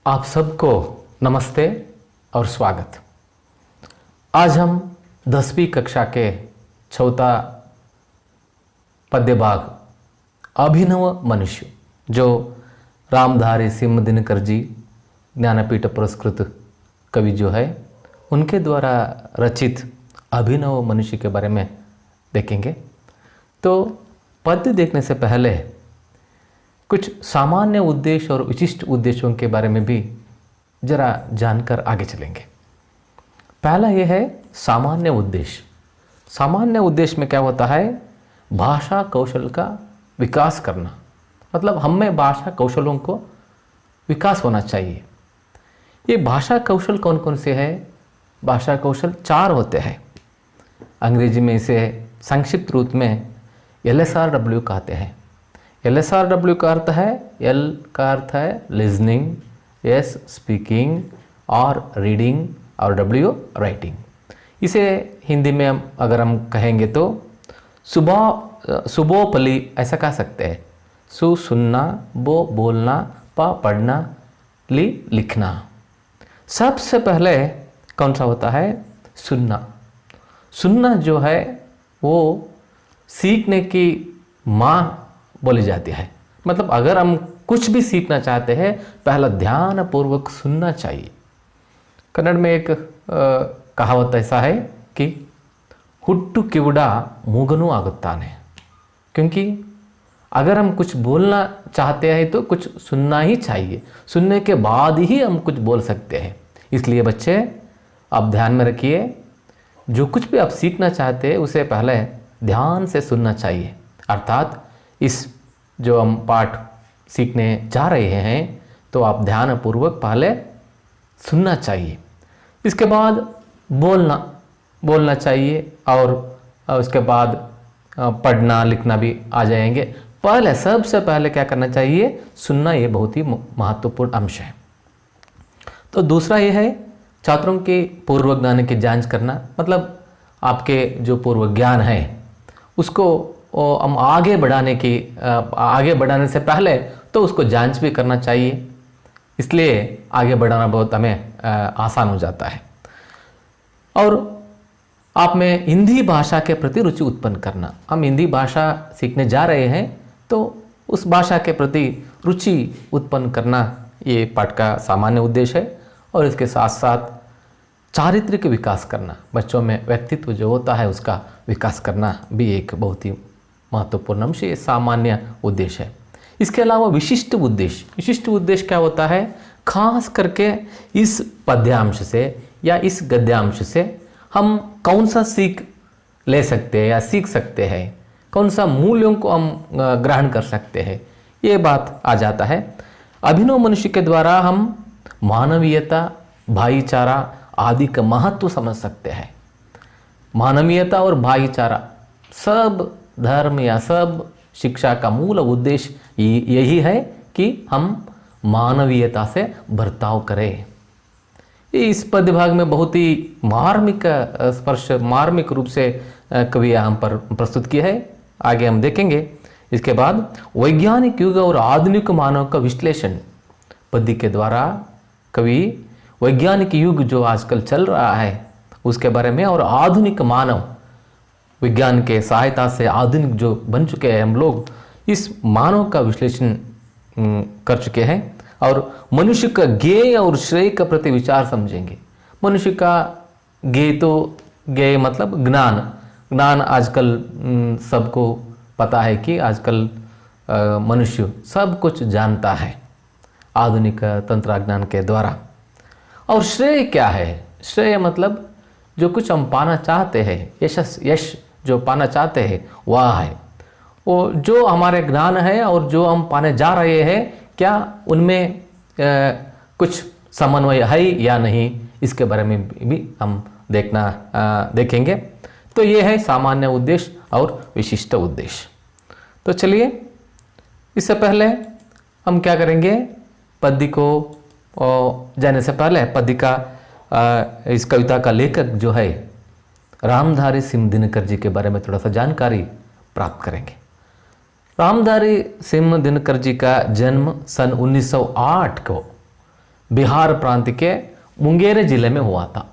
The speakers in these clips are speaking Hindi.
आप सबको नमस्ते और स्वागत। आज हम 10वीं कक्षा के चौथा पद्य भाग अभिनव मनुष्य जो रामधारी सिंह दिनकर जी ज्ञानपीठ पुरस्कृत कवि जो है उनके द्वारा रचित अभिनव मनुष्य के बारे में देखेंगे। तो पद्य देखने से पहले कुछ सामान्य उद्देश्य और विशिष्ट उद्देश्यों के बारे में भी जरा जानकर आगे चलेंगे। पहला यह है सामान्य उद्देश्य। सामान्य उद्देश्य में क्या होता है? भाषा कौशल का विकास करना, मतलब हम में भाषा कौशलों को विकास होना चाहिए। ये भाषा कौशल कौन कौन से है? भाषा कौशल 4 होते हैं। अंग्रेजी में इसे संक्षिप्त रूप में LSRW कहते हैं। LSRW का अर्थ है, L का अर्थ है लिजनिंग, S स्पीकिंग और रीडिंग और W राइटिंग। इसे हिंदी में अगर हम कहेंगे तो सुबोपली ऐसा कह सकते हैं। सु सुनना, बो बोलना, प पढ़ना, ली लिखना। सबसे पहले कौन सा होता है? सुनना। सुनना जो है वो सीखने की माँ बोली जाती है। मतलब अगर हम कुछ भी सीखना चाहते हैं पहला ध्यान पूर्वक सुनना चाहिए। कन्नड़ में एक कहावत ऐसा है कि हुट्टु किवड़ा मूगनु आगुत्ताने, क्योंकि अगर हम कुछ बोलना चाहते हैं तो कुछ सुनना ही चाहिए। सुनने के बाद ही हम कुछ बोल सकते हैं। इसलिए बच्चे आप ध्यान में रखिए, जो कुछ भी आप सीखना चाहते हैं उसे पहले ध्यान से सुनना चाहिए। अर्थात इस जो हम पाठ सीखने जा रहे हैं तो आप ध्यानपूर्वक पहले सुनना चाहिए। इसके बाद बोलना चाहिए और उसके बाद पढ़ना लिखना भी आ जाएंगे। पहले सबसे पहले क्या करना चाहिए? सुनना। ये बहुत ही महत्वपूर्ण अंश है। तो दूसरा ये है छात्रों के पूर्व ज्ञान की जांच करना। मतलब आपके जो पूर्व ज्ञान है उसको हम आगे बढ़ाने से पहले तो उसको जांच भी करना चाहिए। इसलिए आगे बढ़ाना बहुत हमें आसान हो जाता है। और आप में हिंदी भाषा के प्रति रुचि उत्पन्न करना। हम हिंदी भाषा सीखने जा रहे हैं तो उस भाषा के प्रति रुचि उत्पन्न करना ये पाठ का सामान्य उद्देश्य है। और इसके साथ साथ चारित्रिक विकास करना, बच्चों में व्यक्तित्व जो होता है उसका विकास करना भी एक बहुत ही महत्वपूर्ण अंश, ये सामान्य उद्देश्य है। इसके अलावा विशिष्ट उद्देश्य क्या होता है? खास करके इस पद्यांश से या इस गद्यांश से हम कौन सा सीख ले सकते हैं या सीख सकते हैं, कौन सा मूल्यों को हम ग्रहण कर सकते हैं, ये बात आ जाता है। अभिनव मनुष्य के द्वारा हम मानवीयता, भाईचारा आदि का महत्व समझ सकते हैं। मानवीयता और भाईचारा, सब धर्म या सब शिक्षा का मूल उद्देश्य यही है कि हम मानवीयता से बर्ताव करें। इस पद्य भाग में बहुत ही मार्मिक रूप से कवि यहाँ पर प्रस्तुत किया है। आगे हम देखेंगे। इसके बाद वैज्ञानिक युग और आधुनिक मानव का विश्लेषण पद्य के द्वारा कवि वैज्ञानिक युग जो आजकल चल रहा है उसके बारे में और आधुनिक मानव, विज्ञान के सहायता से आधुनिक जो बन चुके हैं हम लोग, इस मानव का विश्लेषण कर चुके हैं और मनुष्य का ज्ञेय और श्रेय का प्रति विचार समझेंगे। मनुष्य का ज्ञेय मतलब ज्ञान आजकल सबको पता है कि आजकल मनुष्य सब कुछ जानता है आधुनिक तंत्रज्ञान के द्वारा। और श्रेय क्या है? श्रेय मतलब जो कुछ हम पाना चाहते हैं, यश जो पाना चाहते हैं वह है। वो जो हमारे ज्ञान है और जो हम पाने जा रहे हैं क्या उनमें कुछ समन्वय है या नहीं, इसके बारे में भी हम देखेंगे। तो ये है सामान्य उद्देश्य और विशिष्ट उद्देश्य। तो चलिए इससे पहले हम क्या करेंगे, पद्य को जाने से पहले पद्य का इस कविता का लेखक जो है रामधारी सिंह दिनकर जी के बारे में थोड़ा सा जानकारी प्राप्त करेंगे। रामधारी सिंह दिनकर जी का जन्म सन 1908 को बिहार प्रांत के मुंगेर जिले में हुआ था।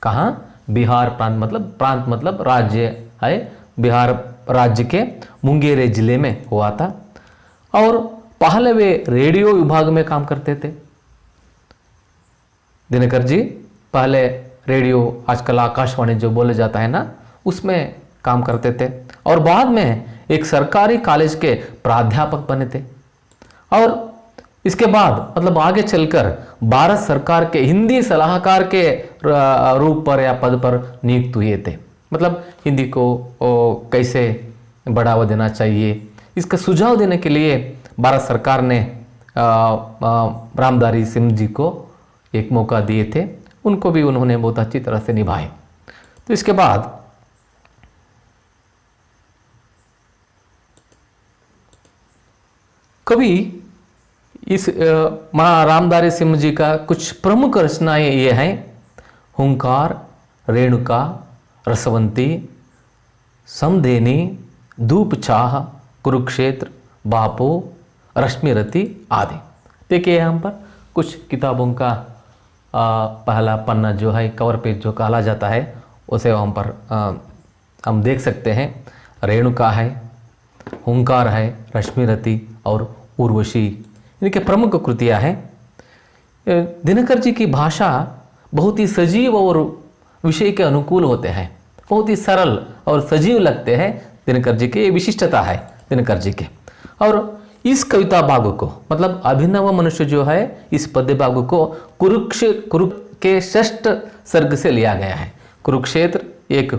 कहाँ? बिहार प्रांत मतलब राज्य है, बिहार राज्य के मुंगेर जिले में हुआ था। और पहले वे रेडियो विभाग में काम करते थे। दिनकर जी पहले रेडियो, आजकल आकाशवाणी जो बोले जाता है ना, उसमें काम करते थे और बाद में एक सरकारी कॉलेज के प्राध्यापक बने थे। और इसके बाद मतलब आगे चलकर भारत सरकार के हिंदी सलाहकार के रूप पर या पद पर नियुक्त हुए थे। मतलब हिंदी को कैसे बढ़ावा देना चाहिए, इसका सुझाव देने के लिए भारत सरकार ने रामधारी सिंह जी को एक मौका दिए थे। उनको भी उन्होंने बहुत अच्छी तरह से निभाए। तो इसके बाद कभी इस रामधारी सिंह जी का कुछ प्रमुख रचनाएं ये हैं: हुंकार, रेणुका, रसवंती, समधेनी, धूप छाह, कुरुक्षेत्र, बापू, रश्मिरति आदि। देखिए यहाँ पर कुछ किताबों का पहला पन्ना जो है, कवर पेज जो कहा जाता है, उसे वहाँ पर हम देख सकते हैं। रेणुका है, हुंकार है, रश्मिरति और उर्वशी, इनके प्रमुख कृतियाँ हैं। दिनकर जी की भाषा बहुत ही सजीव और विषय के अनुकूल होते हैं, बहुत ही सरल और सजीव लगते हैं। दिनकर जी की विशिष्टता है दिनकर जी के। और इस कविता भाग को मतलब अभिनव मनुष्य जो है, इस पद्य भाग को कुरु के षष्ठ सर्ग से लिया गया है। कुरुक्षेत्र एक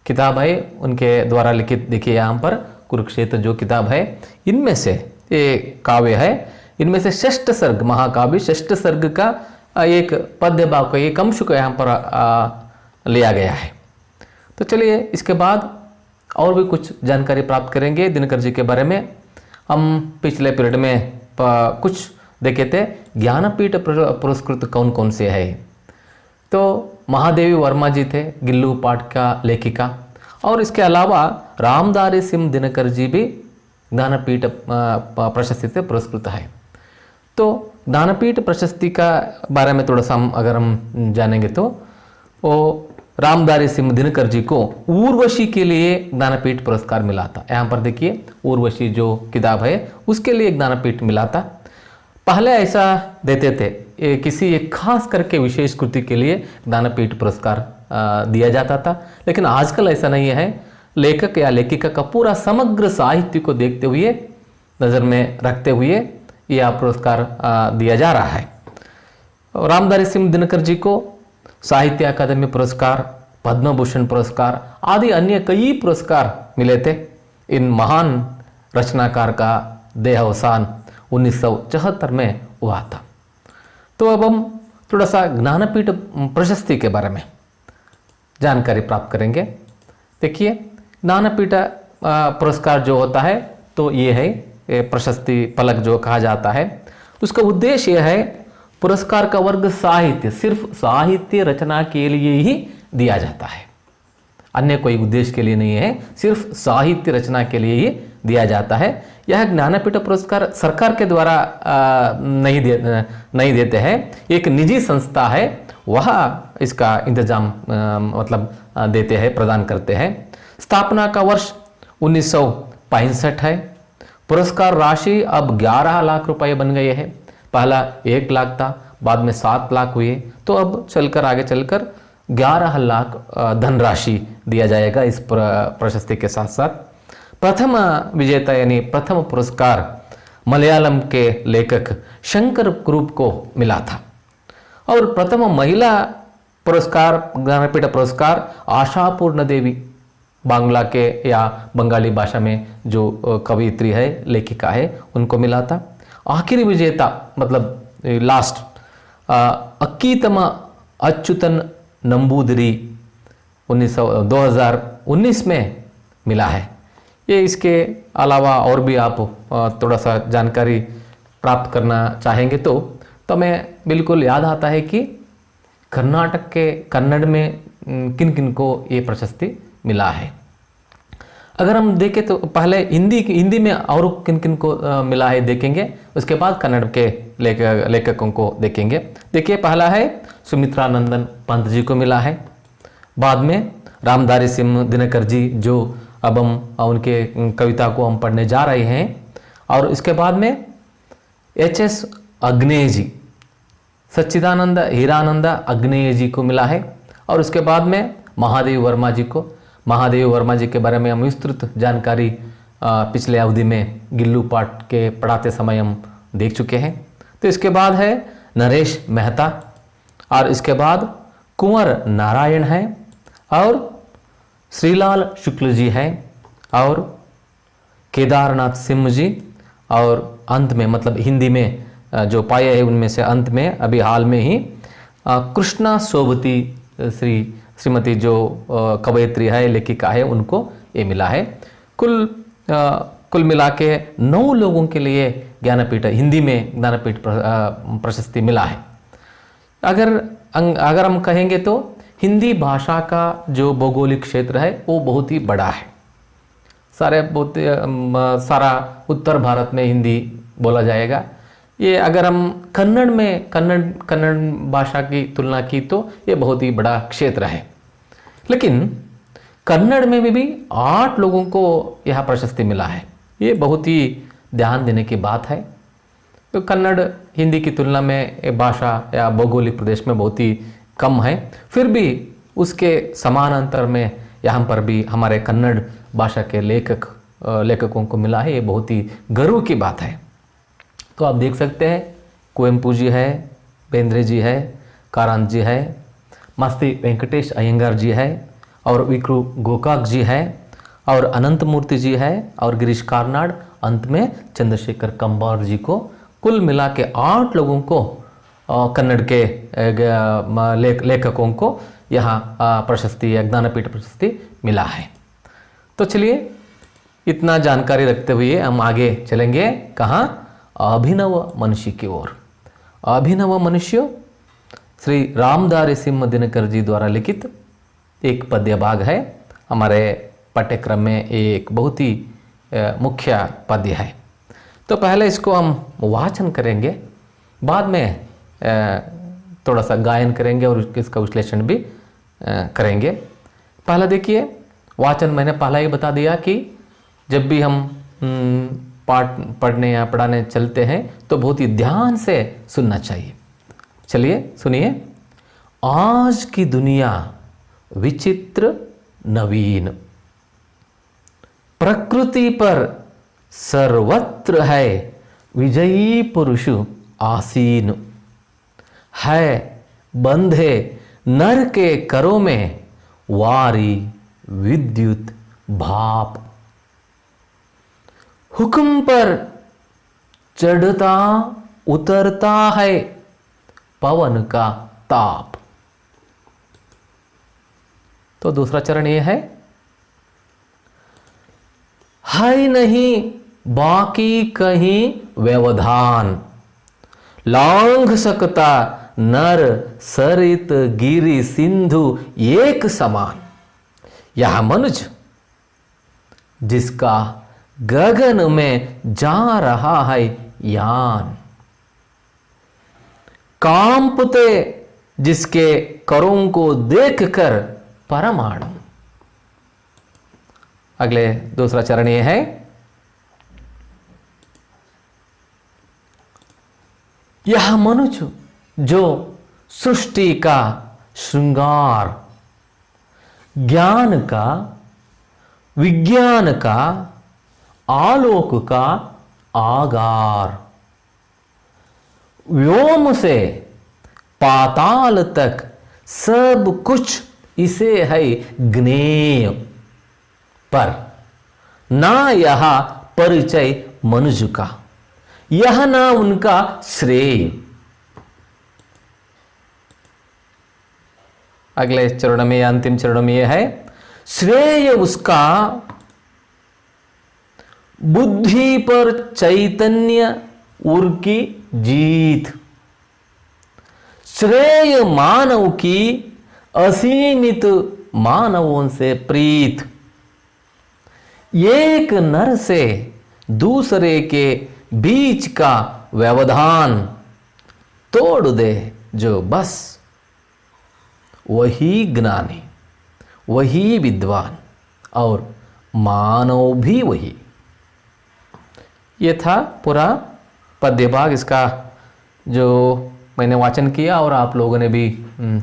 किताब है उनके द्वारा लिखित। देखिए यहाँ पर कुरुक्षेत्र जो किताब है, इनमें से ये काव्य है, इनमें से षष्ठ सर्ग, महाकाव्य षष्ठ सर्ग का एक पद्य भाग का एक अंश को यहाँ पर लिया गया है। तो चलिए इसके बाद और भी कुछ जानकारी प्राप्त करेंगे दिनकर जी के बारे में। हम पिछले पीरियड में कुछ देखे थे ज्ञानपीठ पुरस्कृत कौन कौन से है। तो महादेवी वर्मा जी थे, गिल्लू पाठ का लेखिका। और इसके अलावा रामधारी सिंह दिनकर जी भी ज्ञानपीठ प्रशस्ति से पुरस्कृत है। तो ज्ञानपीठ प्रशस्ति का बारे में थोड़ा सा अगर हम जानेंगे तो वो रामधारी सिंह दिनकर जी को उर्वशी के लिए ज्ञानपीठ पुरस्कार मिला था। यहाँ पर देखिए उर्वशी जो किताब है उसके लिए ज्ञानपीठ मिला था। पहले ऐसा देते थे, किसी एक खास करके विशेष कृति के लिए ज्ञानपीठ पुरस्कार दिया जाता था, लेकिन आजकल ऐसा नहीं है। लेखक या लेखिका का पूरा समग्र साहित्य को देखते हुए, नज़र में रखते हुए यह पुरस्कार दिया जा रहा है। रामधारी सिंह दिनकर जी को साहित्य अकादमी पुरस्कार, पद्म भूषण पुरस्कार आदि अन्य कई पुरस्कार मिले थे। इन महान रचनाकार का देहावसान 1974 में हुआ था। तो अब हम थोड़ा सा ज्ञानपीठ प्रशस्ति के बारे में जानकारी प्राप्त करेंगे। देखिए ज्ञानपीठ पुरस्कार जो होता है, तो ये है प्रशस्ति फलक जो कहा जाता है। उसका उद्देश्य यह है, पुरस्कार का वर्ग साहित्य, सिर्फ साहित्य रचना के लिए ही दिया जाता है, अन्य कोई उद्देश्य के लिए नहीं है, सिर्फ साहित्य रचना के लिए ही दिया जाता है। यह ज्ञानपीठ पुरस्कार सरकार के द्वारा नहीं देते हैं, एक निजी संस्था है वह इसका इंतजाम देते हैं, प्रदान करते हैं। स्थापना का वर्ष 1965 है। पुरस्कार राशि अब 11 लाख रुपए बन गए हैं। पहला 1 लाख था, बाद में 7 लाख हुए, तो अब चलकर आगे चलकर 11 लाख धनराशि दिया जाएगा इस प्रशस्ति के साथ साथ। प्रथम विजेता यानी प्रथम पुरस्कार मलयालम के लेखक शंकर कुरूप को मिला था। और प्रथम महिला पुरस्कार, ज्ञानपीठ पुरस्कार आशापूर्ण देवी, बांग्ला के या बंगाली भाषा में जो कवियत्री है, लेखिका है, उनको मिला था। आखिरी विजेता लास्ट अक्कीतम अच्युतन नंबूदरी 2019 में मिला है। ये इसके अलावा और भी आप थोड़ा सा जानकारी प्राप्त करना चाहेंगे तो हमें बिल्कुल याद आता है कि कर्नाटक के कन्नड़ में किन किन को ये प्रशस्ति मिला है। अगर हम देखें तो पहले हिंदी में और किन किन को मिला है देखेंगे, उसके बाद कन्नड़ के लेखकों को देखेंगे। देखिए, पहला है सुमित्रानंदन पंत जी को मिला है। बाद में रामधारी सिंह दिनकर जी, जो अब हम उनके कविता को हम पढ़ने जा रहे हैं। और इसके बाद में एच.एस. अग्नेय जी, सच्चिदानंद हीरानंद अग्नेय जी को मिला है। और उसके बाद में महादेव वर्मा जी को। महादेव वर्मा जी के बारे में हम विस्तृत जानकारी पिछले अवधि में गिल्लू पाठ के पढ़ाते समय हम देख चुके हैं। तो इसके बाद है नरेश मेहता, और इसके बाद कुंवर नारायण है, और श्रीलाल शुक्ल जी है, और केदारनाथ सिंह जी, और अंत में मतलब हिंदी में जो पाए हैं उनमें से अंत में अभी हाल में ही कृष्णा सोबती श्रीमती जो कवयित्री है, लेखिका है, उनको ये मिला है। कुल मिला के 9 लोगों के लिए ज्ञानपीठ, हिंदी में ज्ञानपीठ प्रशस्ति मिला है। अगर हम कहेंगे तो हिंदी भाषा का जो भौगोलिक क्षेत्र है वो बहुत ही बड़ा है। सारा उत्तर भारत में हिंदी बोला जाएगा। ये अगर हम कन्नड़ भाषा की तुलना की तो ये बहुत ही बड़ा क्षेत्र है। लेकिन कन्नड़ में भी 8 लोगों को यह प्रशस्ति मिला है। ये बहुत ही ध्यान देने की बात है। तो कन्नड़ हिंदी की तुलना में भाषा या भौगोलिक प्रदेश में बहुत ही कम है, फिर भी उसके समानांतर में यहाँ पर भी हमारे कन्नड़ भाषा के लेखकों को मिला है। ये बहुत ही गर्व की बात है। तो आप देख सकते हैं, कुवेंपु जी है, बेंद्रे जी है, कारांत जी है, मस्ती वेंकटेश अयंगार जी है, और विक्रु गोकाक जी है, और अनंत मूर्ति जी है, और गिरीश कार्नाड, अंत में चंद्रशेखर कंबार जी को, कुल मिला के 8 लोगों को कन्नड़ के लेखकों को यहाँ प्रशस्ति या ज्ञानपीठ प्रशस्ति मिला है। तो चलिए, इतना जानकारी रखते हुए हम आगे चलेंगे कहाँ? अभिनव मनुष्य की ओर। अभिनव मनुष्य श्री रामधारी सिंह दिनकर जी द्वारा लिखित एक पद्य भाग है। हमारे पाठ्यक्रम में एक बहुत ही मुख्य पद्य है। तो पहले इसको हम वाचन करेंगे, बाद में थोड़ा सा गायन करेंगे और इसका विश्लेषण भी करेंगे। पहला देखिए, वाचन मैंने पहला ही बता दिया कि जब भी हम पाठ पढ़ने या पढ़ाने चलते हैं तो बहुत ही ध्यान से सुनना चाहिए। चलिए सुनिए। आज की दुनिया विचित्र नवीन, प्रकृति पर सर्वत्र है विजयी पुरुष आसीन, है बंधे नर के करों में वारी विद्युत भाप, हुक्म पर चढ़ता उतरता है पवन का ताप। तो दूसरा चरण यह है नहीं बाकी कहीं व्यवधान, लांघ सकता नर सरित गिरि सिंधु एक समान, यह मनुज जिसका गगन में जा रहा है यान, कांपते जिसके करों को देखकर परमाणु। अगले दूसरा चरण यह है, यह मनुष्य जो सृष्टि का श्रृंगार, ज्ञान का, विज्ञान का, आलोक का आगार, व्योम से पाताल तक सब कुछ इसे है ज्ञेय, पर ना यह परिचय मनुष्य का, यह ना उनका श्रेय। अगले चरण में, अंतिम चरण में यह है, श्रेय उसका बुद्धि पर चैतन्य उर की जीत, श्रेय मानव की असीमित मानवों से प्रीत, एक नर से दूसरे के बीच का व्यवधान तोड़ दे जो बस, वही ज्ञानी, वही विद्वान और मानव भी वही। ये था पूरा पद्य भाग, इसका जो मैंने वाचन किया और आप लोगों ने भी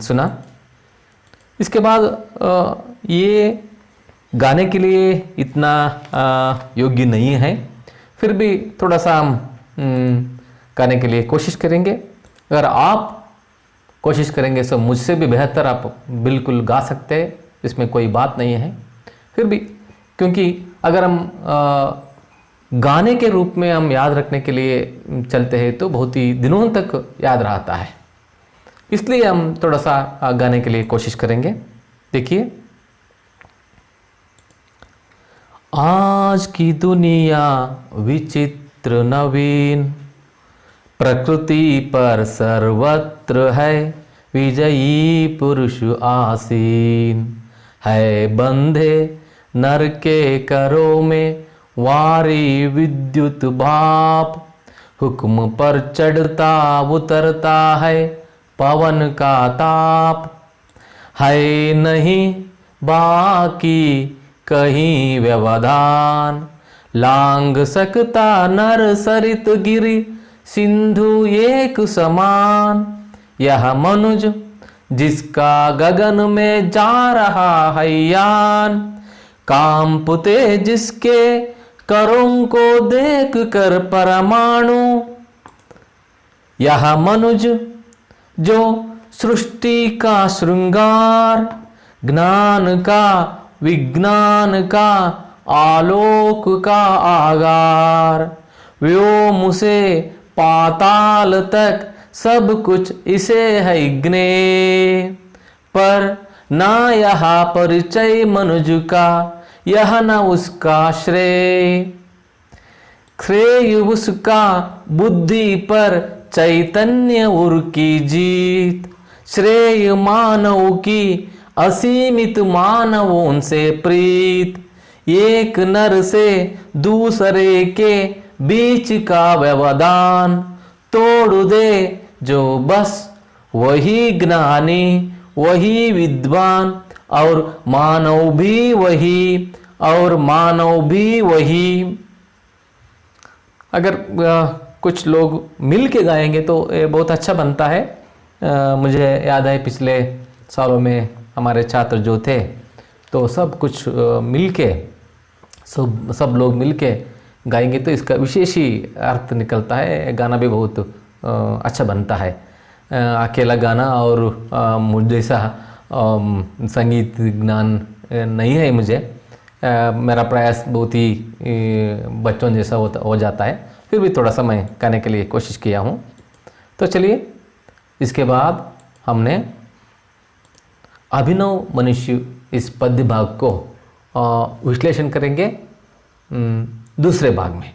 सुना। इसके बाद ये गाने के लिए इतना योग्य नहीं है, फिर भी थोड़ा सा हम गाने के लिए कोशिश करेंगे। अगर आप कोशिश करेंगे तो मुझसे भी बेहतर आप बिल्कुल गा सकते हैं, इसमें कोई बात नहीं है। फिर भी क्योंकि अगर हम गाने के रूप में हम याद रखने के लिए चलते हैं तो बहुत ही दिनों तक याद रहता है, इसलिए हम थोड़ा सा गाने के लिए कोशिश करेंगे। देखिए, आज की दुनिया विचित्र नवीन, प्रकृति पर सर्वत्र है विजयी पुरुष आसीन, है बंधे नर के करों में वारी विद्युत भाप, हुक्म पर चढ़ता उतरता है पवन का ताप, है नहीं बाकी कहीं व्यवधान, लांग सकता नर सरित गिरि सिंधु एक समान, यह मनुज जिसका गगन में जा रहा है यान, कांपते जिसके करों को देख कर परमाणु, यह मनुज जो सृष्टि का श्रृंगार, ज्ञान का विज्ञान का आलोक का आगार, व्योम से पाताल तक सब कुछ इसे है ज्ञेय, पर ना यह परिचय मनुज का, यह न उसका श्रेय, श्रेय उसका बुद्धि पर चैतन्य उर की जीत, श्रेय मानव की असीमित मानवों से प्रीत, एक नर से दूसरे के बीच का व्यवधान तोड़ दे जो बस, वही ज्ञानी, वही विद्वान और मानव भी वही, और मानव भी वही। अगर कुछ लोग मिल के गाएंगे तो ये बहुत अच्छा बनता है। मुझे याद है पिछले सालों में हमारे छात्र जो थे तो सब कुछ मिल के सब लोग मिल के गाएंगे तो इसका विशेष ही अर्थ निकलता है, गाना भी बहुत अच्छा बनता है। अकेला गाना और मुझ जैसा संगीत ज्ञान नहीं है मुझे, मेरा प्रयास बहुत ही बच्चों जैसा हो जाता है, फिर भी थोड़ा सा मैं गाने के लिए कोशिश किया हूँ। तो चलिए, इसके बाद हमने अभिनव मनुष्य इस पद्य भाग को विश्लेषण करेंगे दूसरे भाग में।